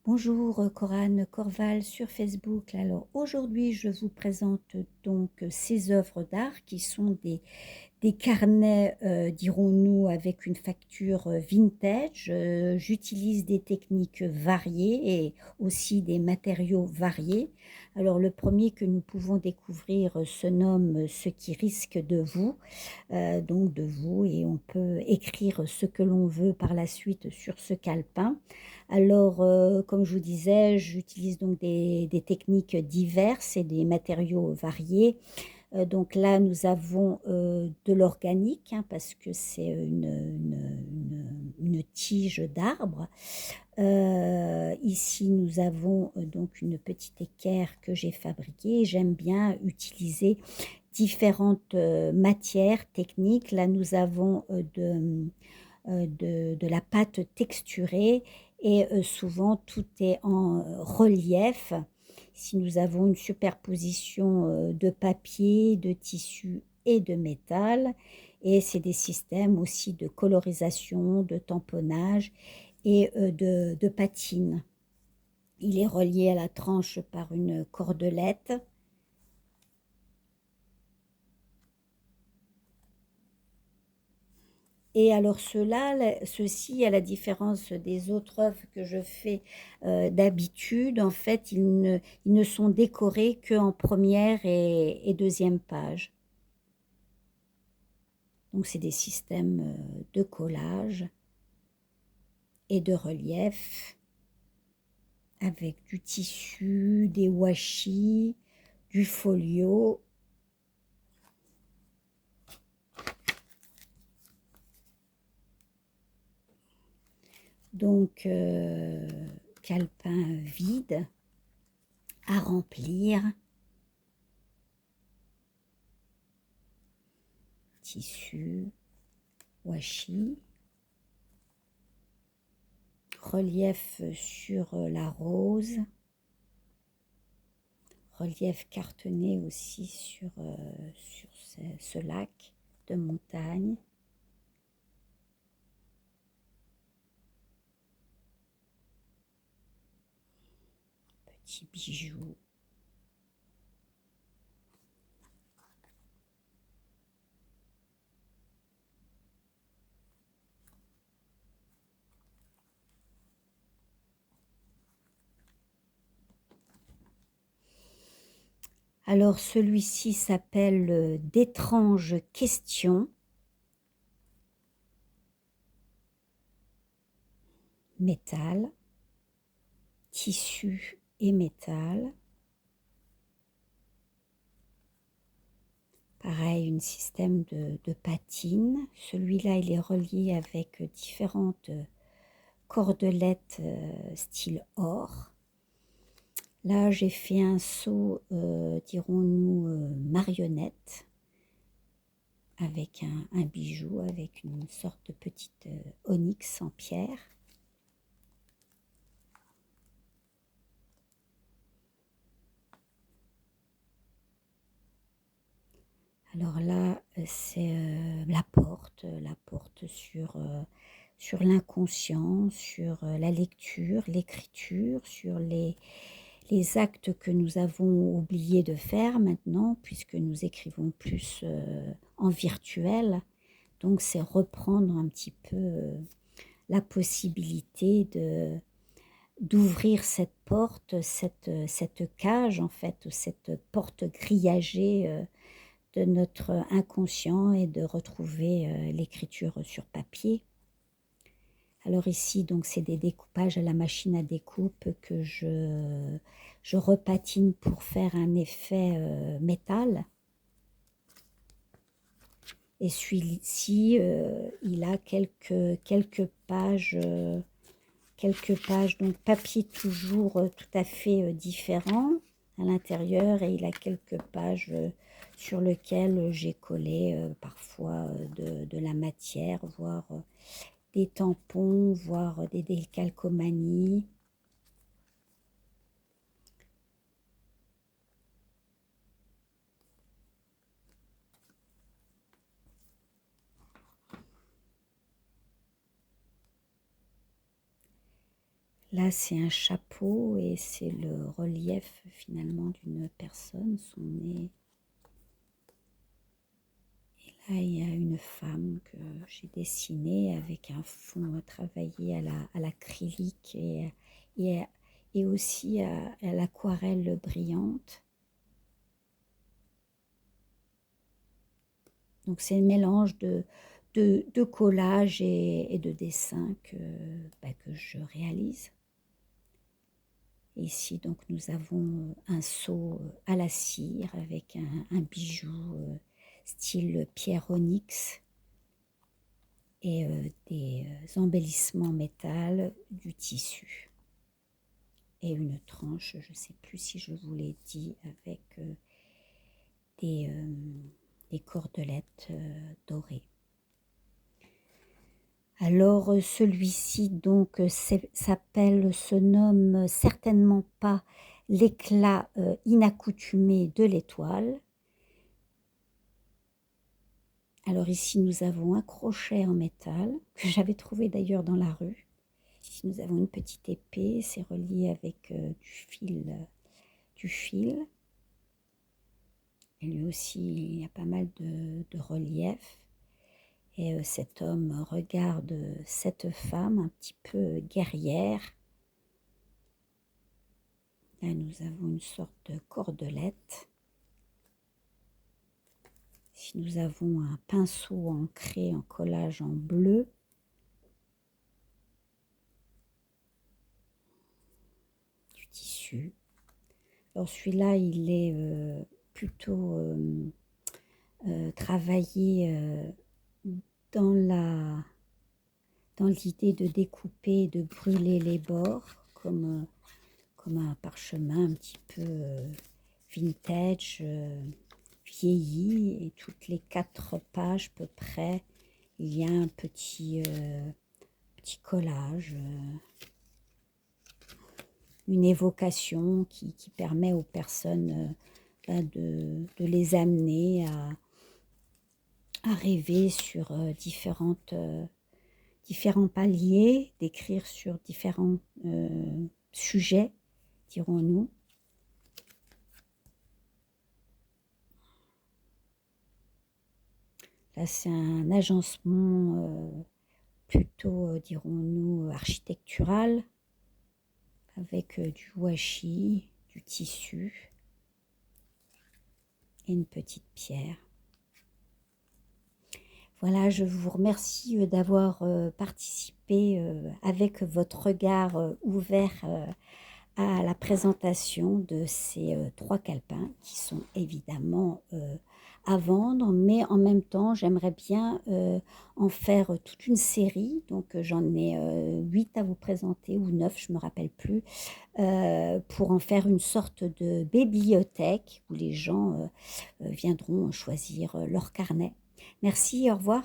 Bonjour, Coran Corval sur Facebook. Alors aujourd'hui, je vous présente donc ces œuvres d'art qui sont des carnets, dirons-nous, avec une facture vintage. J'utilise des techniques variées et aussi des matériaux variés. Alors le premier que nous pouvons découvrir se nomme Ce qui risque de vous, donc de vous, et on peut écrire ce que l'on veut par la suite sur ce calepin. Alors, comme je vous disais, j'utilise donc des techniques diverses et des matériaux variés. Donc là, nous avons de l'organique, hein, parce que c'est une tige d'arbre. Ici, nous avons donc une petite équerre que j'ai fabriquée. J'aime bien utiliser différentes matières techniques. Là, nous avons de la pâte texturée et souvent tout est en relief. Si nous avons une superposition de papier, de tissu et de métal, et c'est des systèmes aussi de colorisation, de tamponnage et de patine. Il est relié à la tranche par une cordelette. Et alors ceci, à la différence des autres œuvres que je fais d'habitude, en fait, ils ne sont décorés qu'en première et deuxième page. Donc, c'est des systèmes de collage et de relief avec du tissu, des washi, du folio. Donc, calepin vide à remplir. Tissu, washi, relief sur la rose, relief cartonné aussi sur ce lac de montagne. Petit bijou. Alors celui-ci s'appelle d'étranges questions. Métal, tissu et métal. Pareil, un système de patine. Celui-là, il est relié avec différentes cordelettes style or. Là, j'ai fait un seau, dirons-nous, marionnette, avec un bijou, avec une sorte de petite onyx en pierre. Alors là, c'est la porte sur l'inconscient, sur la lecture, l'écriture, sur les actes que nous avons oublié de faire maintenant, puisque nous écrivons plus en virtuel. Donc, c'est reprendre un petit peu la possibilité d'ouvrir cette porte, cette cage, en fait, cette porte grillagée de notre inconscient et de retrouver l'écriture sur papier. Alors ici, donc, c'est des découpages à la machine à découpe que je repatine pour faire un effet métal. Et celui-ci, il a quelques pages, donc papier toujours tout à fait différent à l'intérieur, et il a quelques pages sur lesquelles j'ai collé parfois de la matière, voire des tampons, voire des décalcomanies. Là, c'est un chapeau et c'est le relief finalement d'une personne, son nez. Et là, il y a une femme que j'ai dessinée avec un fond travaillé à l'acrylique et, et aussi à l'aquarelle brillante. Donc c'est un mélange de collage et de dessin que je réalise. Ici, donc, nous avons un seau à la cire avec un bijou style pierre onyx et des embellissements métal, du tissu. Et une tranche, je ne sais plus si je vous l'ai dit, avec des cordelettes dorées. Alors celui-ci donc se nomme certainement pas l'éclat inaccoutumé de l'étoile. Alors ici nous avons un crochet en métal que j'avais trouvé d'ailleurs dans la rue. Ici nous avons une petite épée, c'est relié avec du fil. Et lui aussi il y a pas mal de relief. Et cet homme regarde cette femme un petit peu guerrière. Là, nous avons une sorte de cordelette. Ici, nous avons un pinceau ancré en collage en bleu. Du tissu. Alors celui-là, il est plutôt travaillé dans l'idée de découper, de brûler les bords comme un parchemin un petit peu vintage, vieilli. Et toutes les 4 pages à peu près, il y a un petit collage, une évocation qui permet aux personnes de les amener à rêver sur différents paliers, d'écrire sur différents sujets, dirons-nous. Là, c'est un agencement plutôt, dirons-nous, architectural, avec du washi, du tissu et une petite pierre. Voilà, je vous remercie d'avoir participé avec votre regard ouvert à la présentation de ces 3 calepins qui sont évidemment à vendre, mais en même temps j'aimerais bien en faire toute une série, donc j'en ai 8 à vous présenter ou 9, je ne me rappelle plus, pour en faire une sorte de bibliothèque où les gens viendront choisir leur carnet. Merci, au revoir.